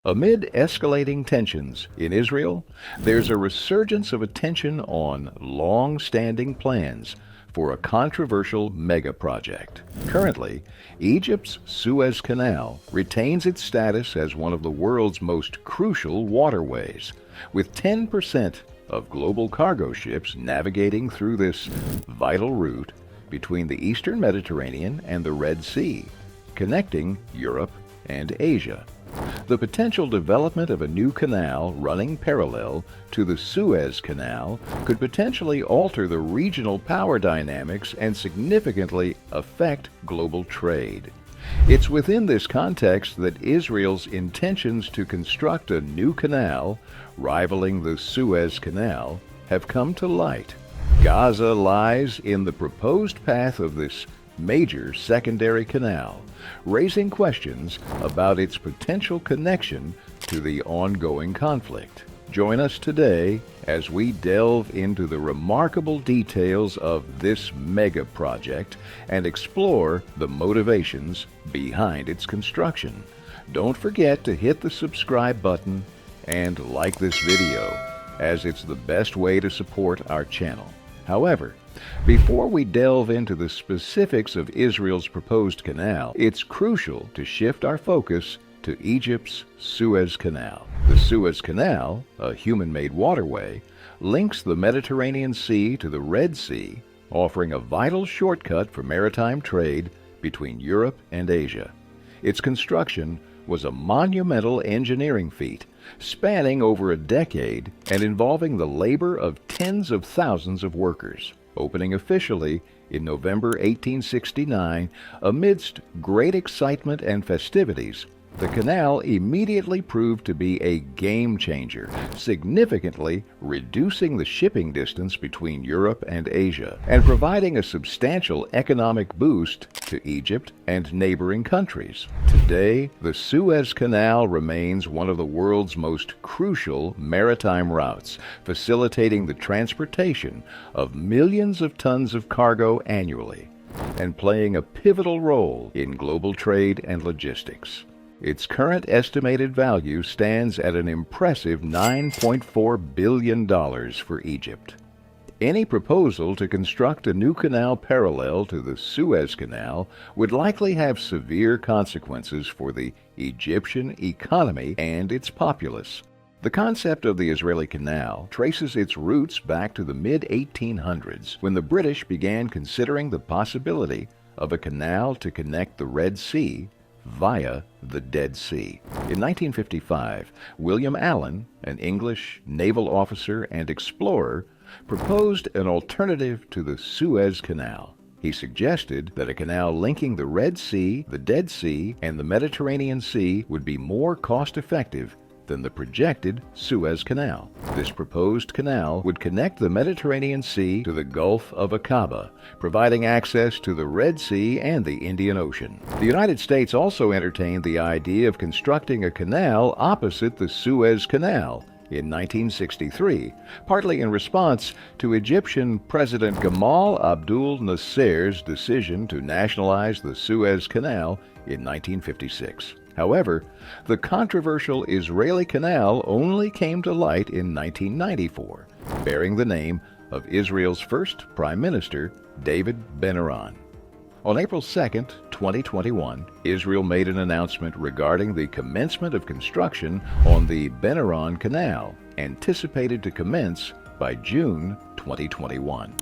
Amid escalating tensions in Israel, there's a resurgence of attention on long-standing plans for a controversial megaproject. Currently, Egypt's Suez Canal retains its status as one of the world's most crucial waterways, with 10% of global cargo ships navigating through this vital route between the eastern Mediterranean and the Red Sea, connecting Europe and Asia. The potential development of a new canal running parallel to the Suez Canal could potentially alter the regional power dynamics and significantly affect global trade. It's within this context that Israel's intentions to construct a new canal, rivaling the Suez Canal, have come to light. Gaza lies in the proposed path of this major secondary canal, raising questions about its potential connection to the ongoing conflict. Join us today as we delve into the remarkable details of this mega project and explore the motivations behind its construction. Don't forget to hit the subscribe button and like this video, as it's the best way to support our channel. However, before we delve into the specifics of Israel's proposed canal, it's crucial to shift our focus to Egypt's Suez Canal. The Suez Canal, a human-made waterway, links the Mediterranean Sea to the Red Sea, offering a vital shortcut for maritime trade between Europe and Asia. Its construction was a monumental engineering feat, spanning over a decade and involving the labor of tens of thousands of workers. Opening officially in November 1869, amidst great excitement and festivities, the canal immediately proved to be a game changer, significantly reducing the shipping distance between Europe and Asia and providing a substantial economic boost to Egypt and neighboring countries. Today, the Suez Canal remains one of the world's most crucial maritime routes, facilitating the transportation of millions of tons of cargo annually and playing a pivotal role in global trade and logistics. Its current estimated value stands at an impressive $9.4 billion for Egypt. Any proposal to construct a new canal parallel to the Suez Canal would likely have severe consequences for the Egyptian economy and its populace. The concept of the Israeli Canal traces its roots back to the mid-1800s, when the British began considering the possibility of a canal to connect the Red Sea via the Dead Sea. In 1955, William Allen, an English naval officer and explorer, proposed an alternative to the Suez Canal. He suggested that a canal linking the Red Sea, the Dead Sea, and the Mediterranean Sea would be more cost-effective than the projected Suez Canal. This proposed canal would connect the Mediterranean Sea to the Gulf of Aqaba, providing access to the Red Sea and the Indian Ocean. The United States also entertained the idea of constructing a canal opposite the Suez Canal in 1963, partly in response to Egyptian President Gamal Abdel Nasser's decision to nationalize the Suez Canal in 1956. However, the controversial Israeli Canal only came to light in 1994, bearing the name of Israel's first Prime Minister, David Ben-Gurion. On April 2, 2021, Israel made an announcement regarding the commencement of construction on the Ben-Gurion Canal, anticipated to commence by June 2021.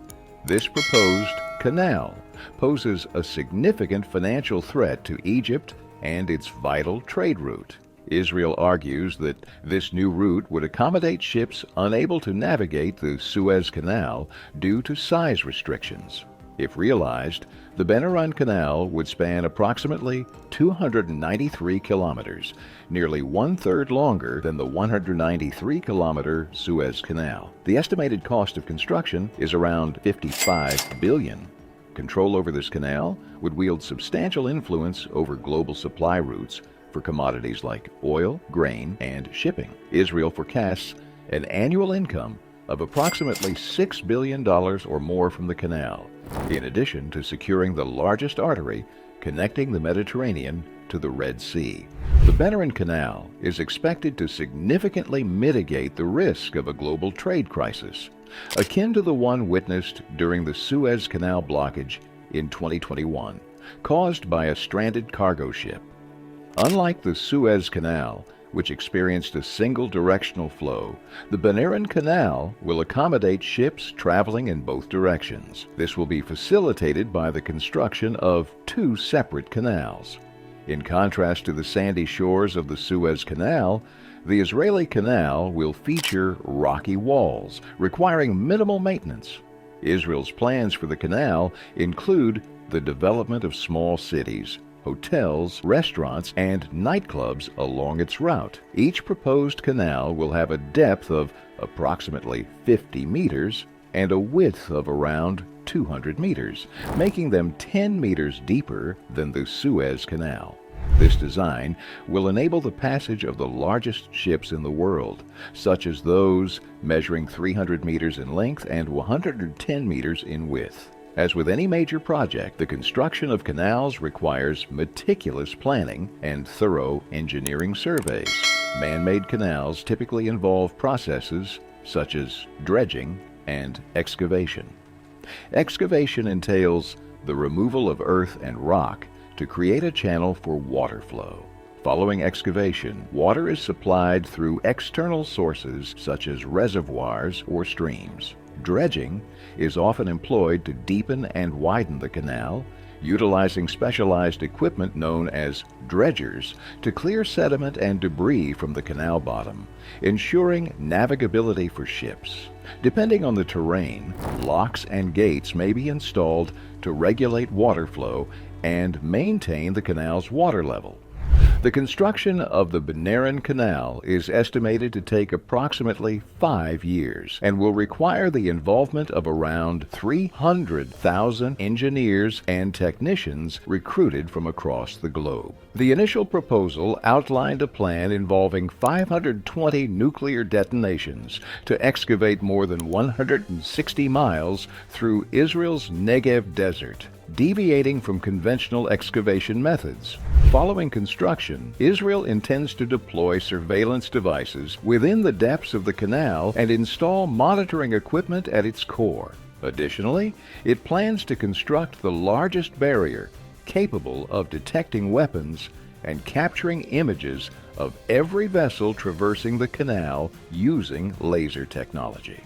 This proposed canal poses a significant financial threat to Egypt and its vital trade route. Israel argues that this new route would accommodate ships unable to navigate the Suez Canal due to size restrictions. If realized, the Ben-Gurion Canal would span approximately 293 kilometers, nearly one-third longer than the 193-kilometer Suez Canal. The estimated cost of construction is around $55 billion. Control over this canal would wield substantial influence over global supply routes for commodities like oil, grain, and shipping. Israel forecasts an annual income of approximately $6 billion or more from the canal, in addition to securing the largest artery connecting the Mediterranean to the Red Sea. The BILLION Canal is expected to significantly mitigate the risk of a global trade crisis, akin to the one witnessed during the Suez Canal blockage in 2021, caused by a stranded cargo ship. Unlike the Suez Canal, which experienced a single directional flow, the BILLION Canal will accommodate ships traveling in both directions. This will be facilitated by the construction of two separate canals. In contrast to the sandy shores of the Suez Canal, the Israeli canal will feature rocky walls, requiring minimal maintenance. Israel's plans for the canal include the development of small cities, hotels, restaurants, and nightclubs along its route. Each proposed canal will have a depth of approximately 50 meters and a width of around 200 meters, making them 10 meters deeper than the Suez Canal. This design will enable the passage of the largest ships in the world, such as those measuring 300 meters in length and 110 meters in width. As with any major project, the construction of canals requires meticulous planning and thorough engineering surveys. Man-made canals typically involve processes such as dredging and excavation. Excavation entails the removal of earth and rock to create a channel for water flow. Following excavation, water is supplied through external sources such as reservoirs or streams. Dredging is often employed to deepen and widen the canal, utilizing specialized equipment known as dredgers to clear sediment and debris from the canal bottom, ensuring navigability for ships. Depending on the terrain, locks and gates may be installed to regulate water flow and maintain the canal's water level. The construction of the BILLION Canal is estimated to take approximately 5 years and will require the involvement of around 300,000 engineers and technicians recruited from across the globe. The initial proposal outlined a plan involving 520 nuclear detonations to excavate more than 160 miles through Israel's Negev desert, deviating from conventional excavation methods. Following construction, Israel intends to deploy surveillance devices within the depths of the canal and install monitoring equipment at its core. Additionally, it plans to construct the largest barrier capable of detecting weapons and capturing images of every vessel traversing the canal using laser technology.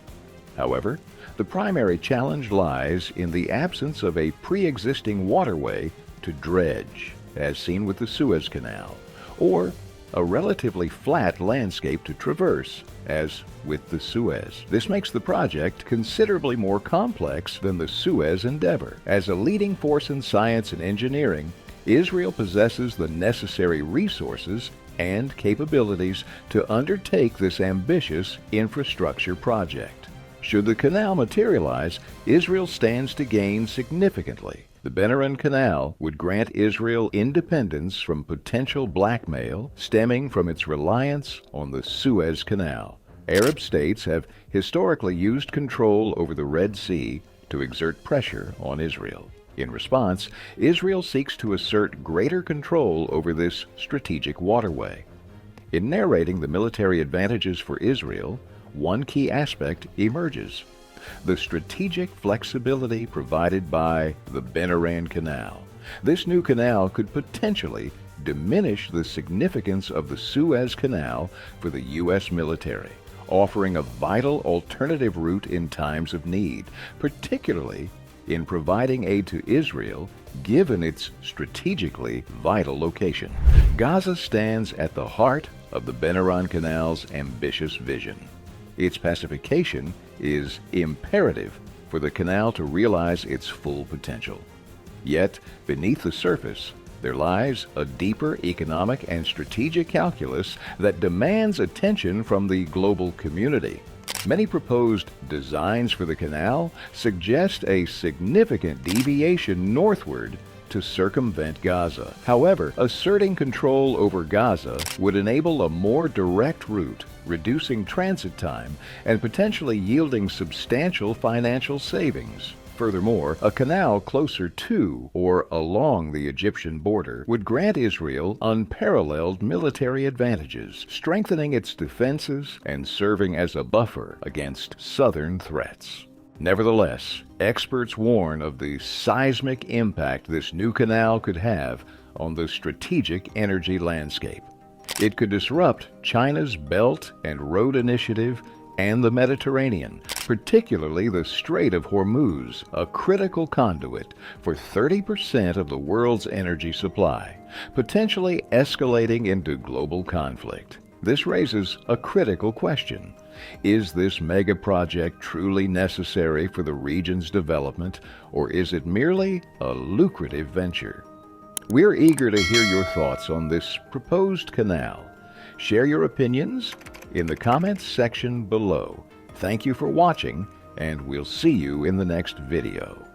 However, the primary challenge lies in the absence of a pre-existing waterway to dredge, as seen with the Suez Canal, or a relatively flat landscape to traverse, as with the Suez. This makes the project considerably more complex than the Suez endeavor. As a leading force in science and engineering, Israel possesses the necessary resources and capabilities to undertake this ambitious infrastructure project. Should the canal materialize, Israel stands to gain significantly. The BILLION Canal would grant Israel independence from potential blackmail stemming from its reliance on the Suez Canal. Arab states have historically used control over the Red Sea to exert pressure on Israel. In response, Israel seeks to assert greater control over this strategic waterway. In narrating the military advantages for Israel, one key aspect emerges: the strategic flexibility provided by the BILLION Canal. This new canal could potentially diminish the significance of the Suez Canal for the U.S. military, offering a vital alternative route in times of need, particularly in providing aid to Israel given its strategically vital location. Gaza stands at the heart of the BILLION Canal's ambitious vision. Its pacification is imperative for the canal to realize its full potential. Yet, beneath the surface, there lies a deeper economic and strategic calculus that demands attention from the global community. Many proposed designs for the canal suggest a significant deviation northward to circumvent Gaza. However, asserting control over Gaza would enable a more direct route, reducing transit time and potentially yielding substantial financial savings. Furthermore, a canal closer to or along the Egyptian border would grant Israel unparalleled military advantages, strengthening its defenses and serving as a buffer against southern threats. Nevertheless, experts warn of the seismic impact this new canal could have on the strategic energy landscape. It could disrupt China's Belt and Road Initiative and the Mediterranean, particularly the Strait of Hormuz, a critical conduit for 30% of the world's energy supply, potentially escalating into global conflict. This raises a critical question. Is this mega project truly necessary for the region's development, or is it merely a lucrative venture? We're eager to hear your thoughts on this proposed canal. Share your opinions in the comments section below. Thank you for watching, and we'll see you in the next video.